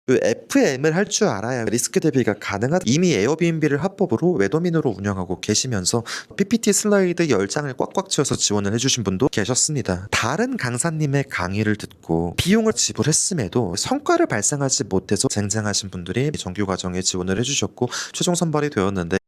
그 FM을 할 줄 알아야 리스크 대비가 가능하다. 이미 에어비앤비를 합법으로 외도민으로 운영하고 계시면서 PPT 슬라이드 10장을 꽉꽉 채워서 지원을 해주신 분도 계셨습니다. 다른 강사님의 강의를 듣고 비용을 지불했음에도 성과를 발생하지 못해서 쟁쟁하신 분들이 정규 과정에 지원을 해주셨고 최종 선발이 되었는데,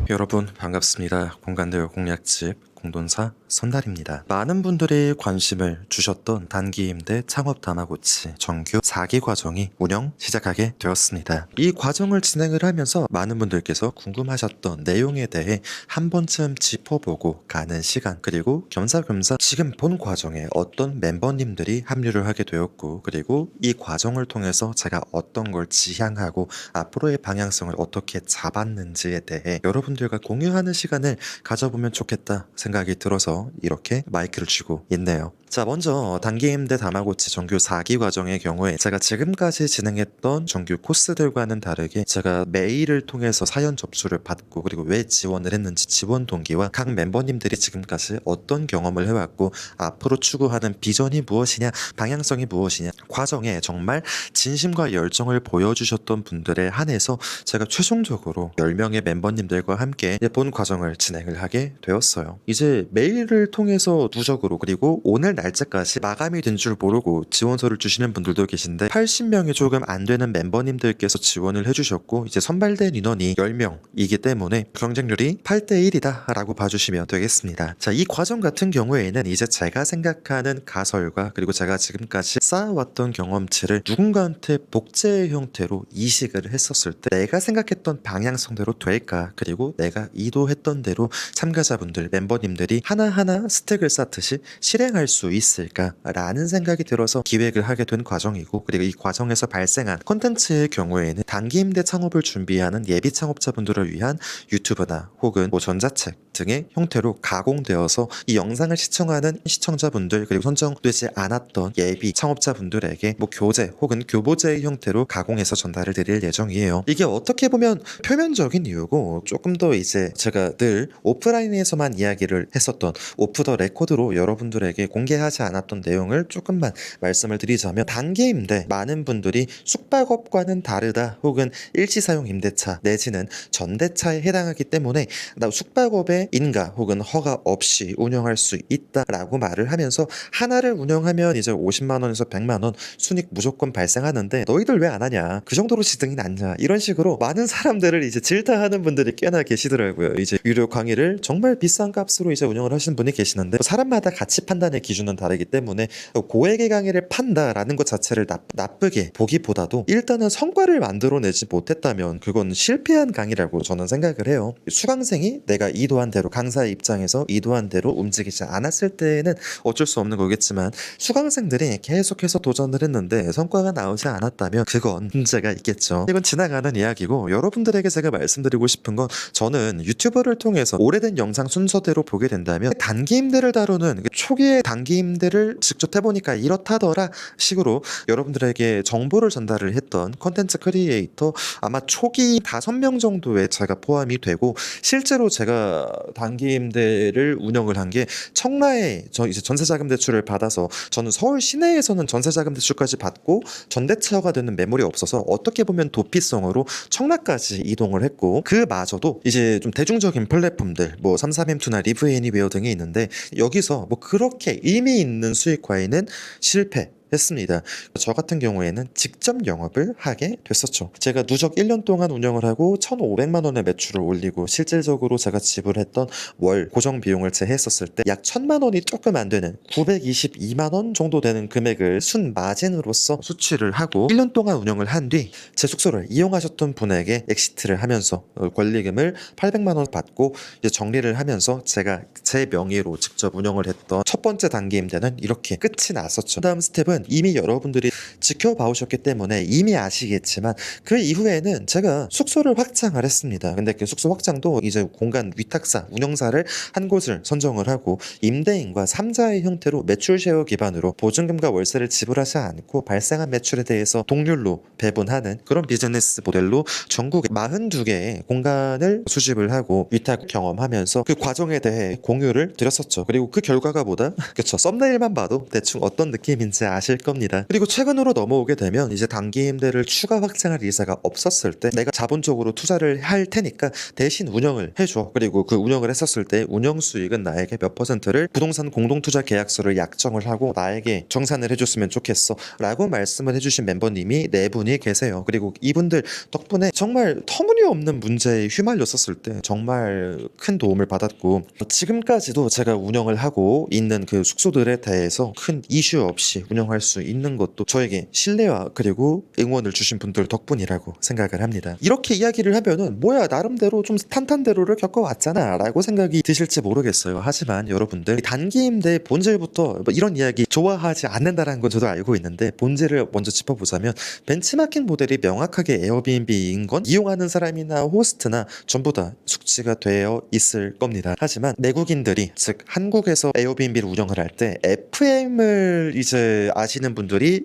여러분 반갑습니다. 공간대요 공략집 공돈사 선달입니다. 많은 분들이 관심을 주셨던 단기임대 창업 다마고치 정규 4기 과정이 운영 시작하게 되었습니다. 이 과정을 진행을 하면서 많은 분들께서 궁금하셨던 내용에 대해 한 번쯤 짚어보고 가는 시간, 그리고 겸사겸사 지금 본 과정에 어떤 멤버님들이 합류를 하게 되었고, 그리고 이 과정을 통해서 제가 어떤 걸 지향하고 앞으로의 방향성을 어떻게 잡았는지에 대해 여러분들과 공유하는 시간을 가져보면 좋겠다 생각이 들어서 이렇게 마이크를 쥐고 있네요. 자, 먼저 단기임대 다마고치 정규 4기 과정의 경우에 제가 지금까지 진행했던 정규 코스들과는 다르게 제가 메일을 통해서 사연 접수를 받고, 그리고 왜 지원을 했는지 지원 동기와 각 멤버님들이 지금까지 어떤 경험을 해왔고 앞으로 추구하는 비전이 무엇이냐, 방향성이 무엇이냐, 과정에 정말 진심과 열정을 보여주셨던 분들에 한해서 제가 최종적으로 10명의 멤버님들과 함께 본 과정을 진행을 하게 되었어요. 이제 메일을 통해서 누적으로, 그리고 오늘 날짜까지 마감이 된 줄 모르고 지원서를 주시는 분들도 계신데 80명이 조금 안 되는 멤버님들께서 지원을 해주셨고, 이제 선발된 인원이 10명이기 때문에 경쟁률이 8대1이다 라고 봐주시면 되겠습니다. 자, 이 과정 같은 경우에는 이제 제가 생각하는 가설과 그리고 제가 지금까지 쌓아왔던 경험치를 누군가한테 복제의 형태로 이식을 했었을 때 내가 생각했던 방향성대로 될까, 그리고 내가 의도했던 대로 참가자분들, 멤버님들이 하나하나 스택을 쌓듯이 실행할 수 있을까라는 생각이 들어서 기획을 하게 된 과정이고, 그리고 이 과정에서 발생한 콘텐츠의 경우에는 단기임대 창업을 준비하는 예비 창업자분들을 위한 유튜브나 혹은 전자책 등의 형태로 가공되어서 이 영상을 시청하는 시청자분들, 그리고 선정되지 않았던 예비 창업자분들에게 교재 혹은 교보제의 형태로 가공해서 전달을 드릴 예정이에요. 이게 어떻게 보면 표면적인 이유고, 조금 더 이제 제가 늘 오프라인에서만 이야기를 했었던 오프 더 레코드로 여러분들에게 공개하지 않았던 내용을 조금만 말씀을 드리자면, 단기임대 많은 분들이 숙박업과는 다르다, 혹은 일시사용 임대차 내지는 전대차에 해당하기 때문에 나 숙박업에 인가 혹은 허가 없이 운영할 수 있다라고 말을 하면서 하나를 운영하면 이제 50만 원에서 100만 원 순익 무조건 발생하는데 너희들 왜 안 하냐, 그 정도로 지등이 낮냐, 이런 식으로 많은 사람들을 이제 질타하는 분들이 꽤나 계시더라고요. 이제 유료 강의를 정말 비싼 값으로 이제 운영을 하시는 분이 계시는데, 사람마다 가치 판단의 기준은 다르기 때문에 고액의 강의를 판다라는 것 자체를 나쁘게 보기보다도 일단은 성과를 만들어내지 못했다면 그건 실패한 강의라고 저는 생각을 해요. 수강생이 내가 의도한 대로, 강사의 입장에서 의도한 대로 움직이지 않았을 때는 어쩔 수 없는 거겠지만, 수강생들이 계속해서 도전을 했는데 성과가 나오지 않았다면 그건 문제가 있겠죠. 이건 지나가는 이야기고, 여러분들에게 제가 말씀드리고 싶은 건, 저는 유튜브를 통해서 오래된 영상 순서대로 보게 된다면 단기임대를 다루는 초기의 단기임대를 직접 해보니까 이렇다더라 식으로 여러분들에게 정보를 전달을 했던 컨텐츠 크리에이터 아마 초기 5명 정도에 제가 포함이 되고, 실제로 제가 단기임대를 운영을 한 게 청라에 이제 전세자금 대출을 받아서, 저는 서울 시내에서는 전세자금 대출까지 받고 전대체화가 되는 매물이 없어서 어떻게 보면 도피성으로 청라까지 이동을 했고, 그마저도 이제 좀 대중적인 플랫폼들 33M2나 리브 애니웨어 등이 있는데, 여기서 그렇게 의미 있는 수익화에는 실패 했습니다. 저 같은 경우에는 직접 영업을 하게 됐었죠. 제가 누적 1년 동안 운영을 하고 1,500만 원의 매출을 올리고, 실질적으로 제가 지불했던 월 고정 비용을 제했었을 때 약 1,000만 원이 조금 안 되는 922만 원 정도 되는 금액을 순 마진으로서 수취를 하고 1년 동안 운영을 한 뒤 제 숙소를 이용하셨던 분에게 엑시트를 하면서 권리금을 800만 원 받고 이제 정리를 하면서 제가 제 명의로 직접 운영을 했던 첫 번째 단기임대는 이렇게 끝이 났었죠. 다음 스텝은 이미 여러분들이 지켜봐 오셨기 때문에 이미 아시겠지만, 그 이후에는 제가 숙소를 확장을 했습니다. 근데 그 숙소 확장도 이제 공간 위탁사, 운영사를 한 곳을 선정을 하고 임대인과 3자의 형태로 매출 쉐어 기반으로 보증금과 월세를 지불하지 않고 발생한 매출에 대해서 동률로 배분하는 그런 비즈니스 모델로 전국에 42개의 공간을 수집을 하고 위탁 경험하면서 그 과정에 대해 공유를 드렸었죠. 그리고 그 결과가 뭐다? 그쵸, 썸네일만 봐도 대충 어떤 느낌인지 아실 하실 겁니다. 그리고 최근으로 넘어오게 되면 이제 단기 임대를 추가 확장할 의사가 없었을 때 내가 자본적으로 투자를 할 테니까 대신 운영을 해줘. 그리고 그 운영을 했었을 때 운영 수익은 나에게 몇 퍼센트를 부동산 공동투자 계약서를 약정을 하고 나에게 정산을 해줬으면 좋겠어 라고 말씀을 해주신 멤버님이 4분이 계세요. 그리고 이분들 덕분에 정말 터무니없는 문제에 휘말렸었을 때 정말 큰 도움을 받았고, 지금까지도 제가 운영을 하고 있는 그 숙소들에 대해서 큰 이슈 없이 운영할 수 있는 것도 저에게 신뢰와 그리고 응원을 주신 분들 덕분이라고 생각을 합니다. 이렇게 이야기를 하면은 뭐야 나름대로 좀 탄탄대로를 겪어왔잖아 라고 생각이 드실지 모르겠어요. 하지만 여러분들 단기 임대 본질부터 뭐 이런 이야기 좋아하지 않는다는 건 저도 알고 있는데, 본질을 먼저 짚어보자면 벤치마킹 모델이 명확하게 에어비앤비인 건 이용하는 사람이나 호스트나 전부 다 숙지가 되어 있을 겁니다. 하지만 내국인들이, 즉 한국에서 에어비앤비를 운영을 할 때 FM을 이제 아시는 분들이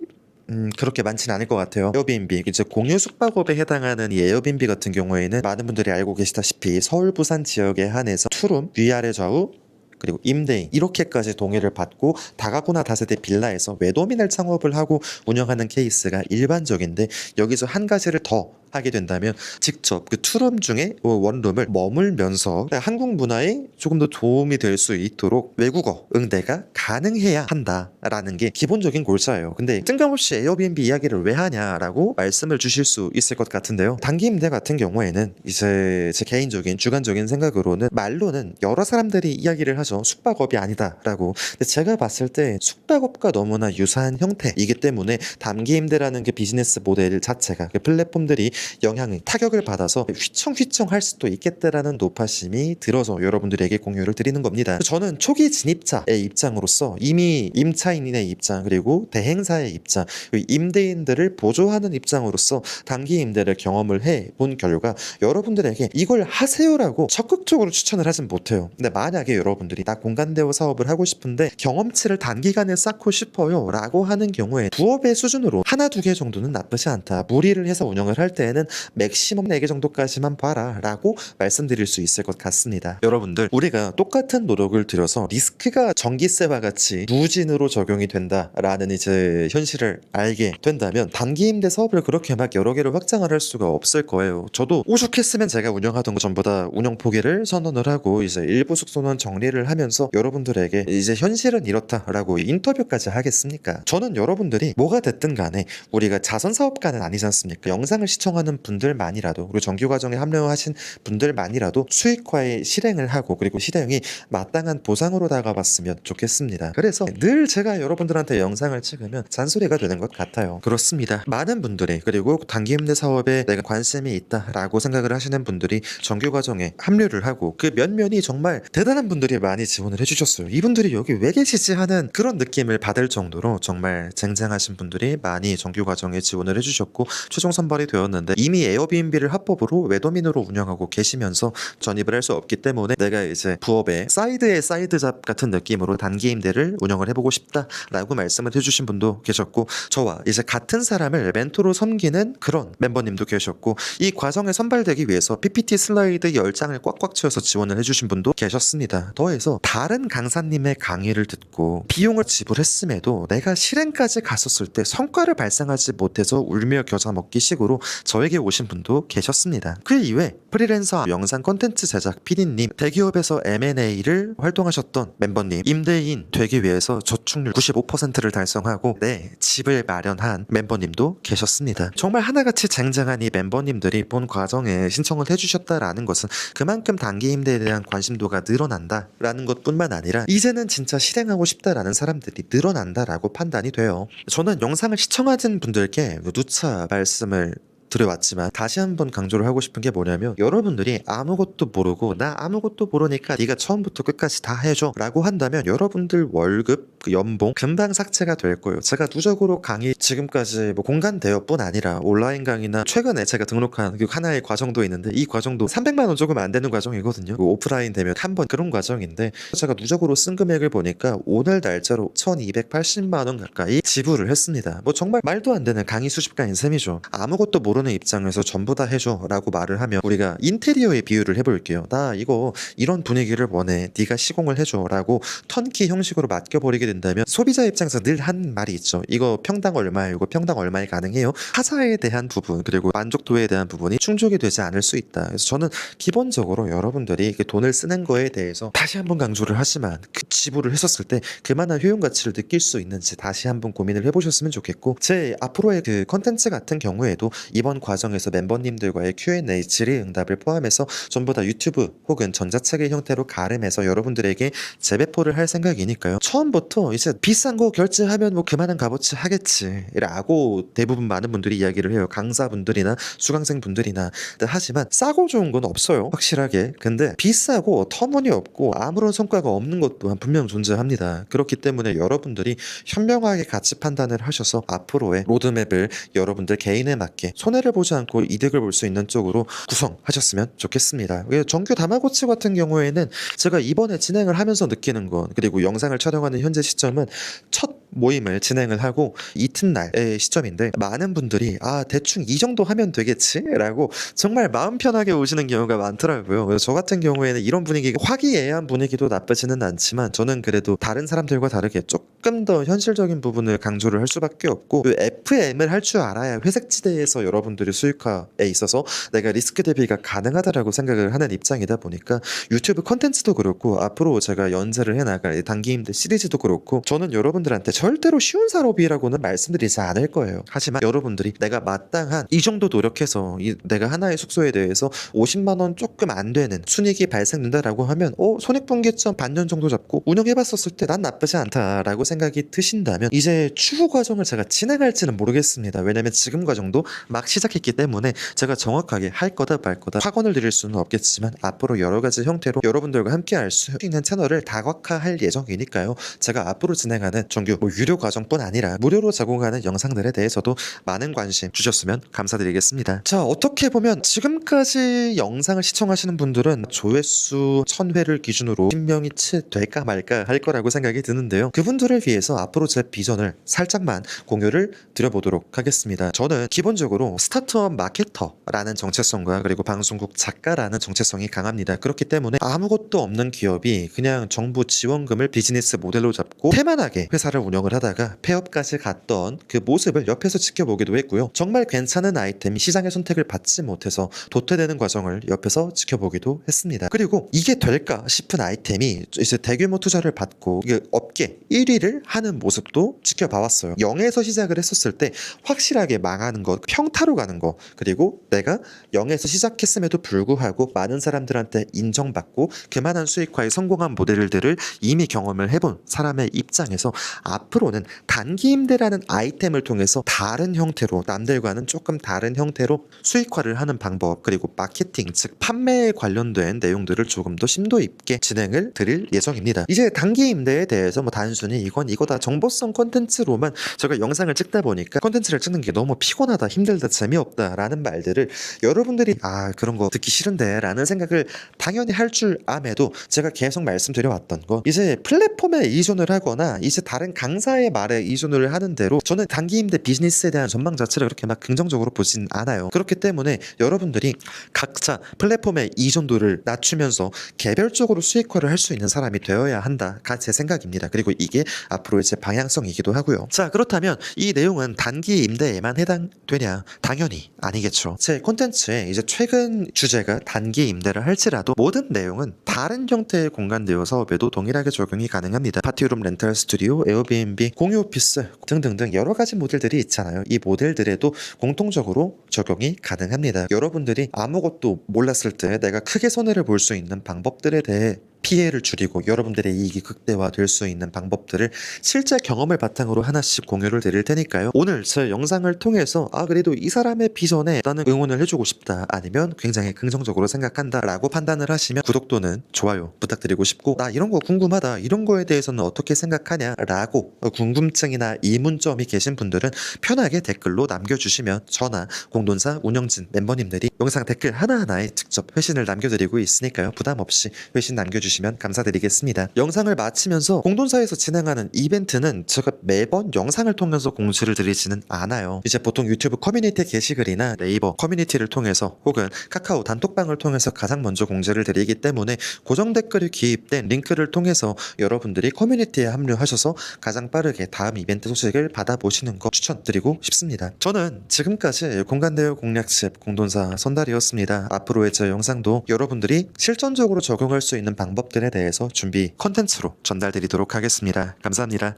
그렇게 많지는 않을 것 같아요. 에어비앤비, 이제 공유 숙박업에 해당하는 이 에어비앤비 같은 경우에는 많은 분들이 알고 계시다시피 서울 부산 지역에 한해서 투룸, 위아래 좌우 그리고 임대인 이렇게까지 동의를 받고 다가구나 다세대 빌라에서 외도민을 창업을 하고 운영하는 케이스가 일반적인데, 여기서 한 가지를 더 하게 된다면 직접 그 투룸 중에 원룸을 머물면서 한국 문화에 조금 더 도움이 될 수 있도록 외국어 응대가 가능해야 한다라는 게 기본적인 골자예요. 근데 뜬금없이 에어비앤비 이야기를 왜 하냐라고 말씀을 주실 수 있을 것 같은데요. 단기 임대 같은 경우에는 이제 제 개인적인 주관적인 생각으로는 말로는 여러 사람들이 이야기를 하죠. 숙박업이 아니다라고. 근데 제가 봤을 때 숙박업과 너무나 유사한 형태이기 때문에 단기 임대라는 그 비즈니스 모델 자체가, 그 플랫폼들이 영향을 타격을 받아서 휘청휘청할 수도 있겠다라는 노파심이 들어서 여러분들에게 공유를 드리는 겁니다. 저는 초기 진입자의 입장으로서 이미 임차인의 입장, 그리고 대행사의 입장, 임대인들을 보조하는 입장으로서 단기 임대를 경험을 해본 결과 여러분들에게 이걸 하세요라고 적극적으로 추천을 하진 못해요. 근데 만약에 여러분들이 나 공간대여 사업을 하고 싶은데 경험치를 단기간에 쌓고 싶어요 라고 하는 경우에 부업의 수준으로 하나 두 개 정도는 나쁘지 않다. 무리를 해서 운영을 할 때에는 맥시멈 4개 정도까지만 봐라 라고 말씀드릴 수 있을 것 같습니다. 여러분들, 우리가 똑같은 노력을 들여서 리스크가 전기세와 같이 누진으로 적용이 된다라는 이제 현실을 알게 된다면 단기 임대 사업을 그렇게 막 여러 개를 확장을 할 수가 없을 거예요. 저도 오죽했으면 제가 운영하던 거 전부 다 운영 포기를 선언을 하고 이제 일부 숙소는 정리를 하면서 여러분들에게 이제 현실은 이렇다라고 인터뷰까지 하겠습니까? 저는 여러분들이 뭐가 됐든 간에 우리가 자선 사업가는 아니지 않습니까? 영상을 시청하는 분들만이라도, 그리고 정규 과정에 합류하신 분들만이라도 수익화에 실행을 하고 그리고 실행이 마땅한 보상으로 다가왔으면 좋겠습니다. 그래서 늘 제가 여러분들한테 영상을 찍으면 잔소리가 되는 것 같아요. 그렇습니다. 많은 분들이, 그리고 단기 임대 사업에 내가 관심이 있다라고 생각을 하시는 분들이 정규 과정에 합류를 하고 그 면면이 정말 대단한 분들이 많이 지원을 해주셨어요. 이분들이 여기 왜 계시지 하는 그런 느낌을 받을 정도로 정말 쟁쟁하신 분들이 많이 정규 과정에 지원을 해주셨고 최종 선발이 되었는데, 이미 에어비앤비를 합법으로 외도민으로 운영하고 계시면서 전입을 할 수 없기 때문에 내가 이제 부업에 사이드의 사이드잡 같은 느낌으로 단기 임대를 운영을 해보고 싶다라고 말씀을 해주신 분도 계셨고, 저와 이제 같은 사람을 멘토로 섬기는 그런 멤버님도 계셨고, 이 과정에 선발되기 위해서 PPT 슬라이드 10장을 꽉꽉 채워서 지원을 해주신 분도 계셨습니다. 더해서 다른 강사님의 강의를 듣고 비용을 지불했음에도 내가 실행까지 갔었을 때 성과를 발생하지 못해서 울며 겨자 먹기 식으로 저에게 오신 분도 계셨습니다. 그 이외 프리랜서 영상 콘텐츠 제작 PD님, 대기업에서 M&A를 활동하셨던 멤버님, 임대인 되기 위해서 저축률 95%를 달성하고 내 집을 마련한 멤버님도 계셨습니다. 정말 하나같이 쟁쟁한 이 멤버님들이 본 과정에 신청을 해주셨다라는 것은 그만큼 단기 임대에 대한 관심도가 늘어난다라는 것뿐만 아니라 이제는 진짜 실행하고 싶다라는 사람들이 늘어난다라고 판단이 돼요. 저는 영상을 시청하신 분들께 누차 말씀을 드려왔지만 다시 한번 강조를 하고 싶은 게 뭐냐면, 여러분들이 아무것도 모르고 나 아무것도 모르니까 네가 처음부터 끝까지 다 해줘 라고 한다면 여러분들 월급, 그 연봉 금방 삭제가 될 거예요. 제가 누적으로 강의 지금까지 뭐 공간 대여뿐 아니라 온라인 강의나 최근에 제가 등록한 그 하나의 과정도 있는데, 이 과정도 300만 원 조금 안 되는 과정이거든요. 오프라인 되면 한 번 그런 과정인데, 제가 누적으로 쓴 금액을 보니까 오늘 날짜로 1280만 원 가까이 지불을 했습니다. 뭐 정말 말도 안 되는 강의 수십가인 셈이죠. 아무것도 모르는 모르는 입장에서 전부 다 해줘 라고 말을 하면, 우리가 인테리어의 비유를 해볼게요. 나 이거 이런 분위기를 원해, 네가 시공을 해줘 라고 턴키 형식으로 맡겨버리게 된다면, 소비자 입장에서 늘 한 말이 있죠. 이거 평당 얼마에, 이거 평당 얼마에 가능해요? 하자에 대한 부분, 그리고 만족도에 대한 부분이 충족이 되지 않을 수 있다. 그래서 저는 기본적으로 여러분들이 돈을 쓰는 거에 대해서 다시 한번 강조를 하지만, 그 지불을 했었을 때 그만한 효용 가치를 느낄 수 있는지 다시 한번 고민을 해보셨으면 좋겠고, 제 앞으로의 그 컨텐츠 같은 경우에도 이번 과정에서 멤버님들과의 Q&A 질의응답을 포함해서 전부 다 유튜브 혹은 전자책의 형태로 가름해서 여러분들에게 재배포를 할 생각이니까요. 처음부터 이제 비싼 거 결제하면 뭐 그만한 값어치 하겠지 라고 대부분 많은 분들이 이야기를 해요. 강사분들이나 수강생분들이나. 하지만 싸고 좋은 건 없어요, 확실하게. 근데 비싸고 터무니없고 아무런 성과가 없는 것 또한 분명 존재합니다. 그렇기 때문에 여러분들이 현명하게 가치 판단을 하셔서 앞으로의 로드맵을 여러분들 개인에 맞게 손해를 보지 않고 이득을 볼 수 있는 쪽으로 구성하셨으면 좋겠습니다. 정규 다마고치 같은 경우에는 제가 이번에 진행을 하면서 느끼는 건, 그리고 영상을 촬영하는 현재 시점은 첫 모임을 진행을 하고 이튿날의 시점인데, 많은 분들이 대충 이 정도 하면 되겠지? 라고 정말 마음 편하게 오시는 경우가 많더라고요. 그래서 저 같은 경우에는 이런 분위기가, 화기애애한 분위기도 나쁘지는 않지만, 저는 그래도 다른 사람들과 다르게 조금 더 현실적인 부분을 강조를 할 수밖에 없고, 그 FM을 할 줄 알아야 회색지대에서 여러분들이 수익화에 있어서 내가 리스크 대비가 가능하다라고 생각을 하는 입장이다 보니까, 유튜브 컨텐츠도 그렇고 앞으로 제가 연재를 해나갈 단기임대 시리즈도 그렇고, 저는 여러분들한테 절대로 쉬운 산업이라고는 말씀드리지 않을 거예요. 하지만 여러분들이 내가 마땅한 이 정도 노력해서 내가 하나의 숙소에 대해서 50만 원 조금 안 되는 순이익이 발생된다라고 하면, 손익분기점 반년 정도 잡고 운영해봤었을 때 난 나쁘지 않다라고 생각이 드신다면, 이제 추후 과정을 제가 진행할지는 모르겠습니다. 왜냐면 지금 과정도 막 시작했기 때문에 제가 정확하게 할 거다 말 거다 확언을 드릴 수는 없겠지만, 앞으로 여러 가지 형태로 여러분들과 함께 할 수 있는 채널을 다각화할 예정이니까요. 제가 앞으로 진행하는 정규 유료 과정뿐 아니라 무료로 제공하는 영상들에 대해서도 많은 관심 주셨으면 감사드리겠습니다. 자, 어떻게 보면 지금까지 영상을 시청하시는 분들은 조회수 1000회를 기준으로 10명이 될까 말까 할 거라고 생각이 드는데요. 그분들을 위해서 앞으로 제 비전을 살짝만 공유를 드려보도록 하겠습니다. 저는 기본적으로 스타트업 마케터라는 정체성과, 그리고 방송국 작가라는 정체성이 강합니다. 그렇기 때문에 아무것도 없는 기업이 그냥 정부 지원금을 비즈니스 모델로 잡고 태만하게 회사를 운영을 하다가 폐업까지 갔던 그 모습을 옆에서 지켜보기도 했고요. 정말 괜찮은 아이템이 시장의 선택을 받지 못해서 도태되는 과정을 옆에서 지켜보기도 했습니다. 그리고 이게 될까 싶은 아이템이 이제 대규모 투자를 받고 이게 업계 1위를 하는 모습도 지켜봐왔어요. 0에서 시작을 했었을 때 확실하게 망하는 것, 평타로 가는 것, 그리고 내가 0에서 시작했음에도 불구하고 많은 사람들한테 인정받고 그만한 수익화에 성공한 모델들을 이미 경험을 해본 사람의 입장에서, 앞으로는 단기임대라는 아이템을 통해서 다른 형태로, 남들과는 조금 다른 형태로 수익화를 하는 방법, 그리고 마케팅, 즉 판매에 관련된 내용들을 조금 더 심도 있게 진행을 드릴 예정입니다. 이제 단기임대에 대해서 단순히 이건 이거다 정보성 콘텐츠로만 제가 영상을 찍다 보니까, 콘텐츠를 찍는 게 너무 피곤하다, 힘들다, 재미없다 라는 말들을 여러분들이 그런 거 듣기 싫은데 라는 생각을 당연히 할 줄 암에도, 제가 계속 말씀드려왔던 거, 이제 플랫폼에 의존을 하거나 이제 다른 강사의 말에 의존을 하는 대로 저는 단기임대 비즈니스에 대한 전망 자체를 그렇게 막 긍정적으로 보진 않아요. 그렇기 때문에 여러분들이 각자 플랫폼의 의존도를 낮추면서 개별적으로 수익화를 할 수 있는 사람이 되어야 한다가 제 생각입니다. 그리고 이게 앞으로의 제 방향성이기도 하고요. 자, 그렇다면 이 내용은 단기 임대에만 해당되냐? 당연히 아니겠죠. 제 콘텐츠에 이제 최근 주제가 단기 임대를 할지라도 모든 내용은 다른 형태의 공간대여 사업에도 동일하게 적용이 가능합니다. 파티룸 렌탈 스튜디오, 에어비앤비, 공유 오피스 등등등 여러 가지 모델들이 있잖아요. 이 모델들에도 공통적으로 적용이 가능합니다. 여러분들이 아무것도 몰랐을 때 내가 크게 손해를 볼 수 있는 방법들에 대해 피해를 줄이고 여러분들의 이익이 극대화될 수 있는 방법들을 실제 경험을 바탕으로 하나씩 공유를 드릴 테니까요. 오늘 제 영상을 통해서 그래도 이 사람의 비전에 나는 응원을 해주고 싶다, 아니면 굉장히 긍정적으로 생각한다 라고 판단을 하시면 구독 또는 좋아요 부탁드리고 싶고, 나 이런 거 궁금하다, 이런 거에 대해서는 어떻게 생각하냐 라고 궁금증이나 의문점이 계신 분들은 편하게 댓글로 남겨주시면 저나 공돈사 운영진 멤버님들이 영상 댓글 하나하나에 직접 회신을 남겨드리고 있으니까요. 부담없이 회신 남겨주시면 주시면 감사드리겠습니다. 영상을 마치면서 공돈사에서 진행하는 이벤트는 제가 매번 영상을 통해서 공지를 드리지는 않아요. 이제 보통 유튜브 커뮤니티 게시글이나 네이버 커뮤니티를 통해서 혹은 카카오 단톡방을 통해서 가장 먼저 공지를 드리기 때문에 고정 댓글이 기입된 링크를 통해서 여러분들이 커뮤니티에 합류하셔서 가장 빠르게 다음 이벤트 소식을 받아보시는 거 추천드리고 싶습니다. 저는 지금까지 공간대여 공략집 공돈사 선달이었습니다. 앞으로의 제 영상도 여러분들이 실전적으로 적용할 수 있는 방법들에 대해서 준비 컨텐츠로 전달드리도록 하겠습니다. 감사합니다.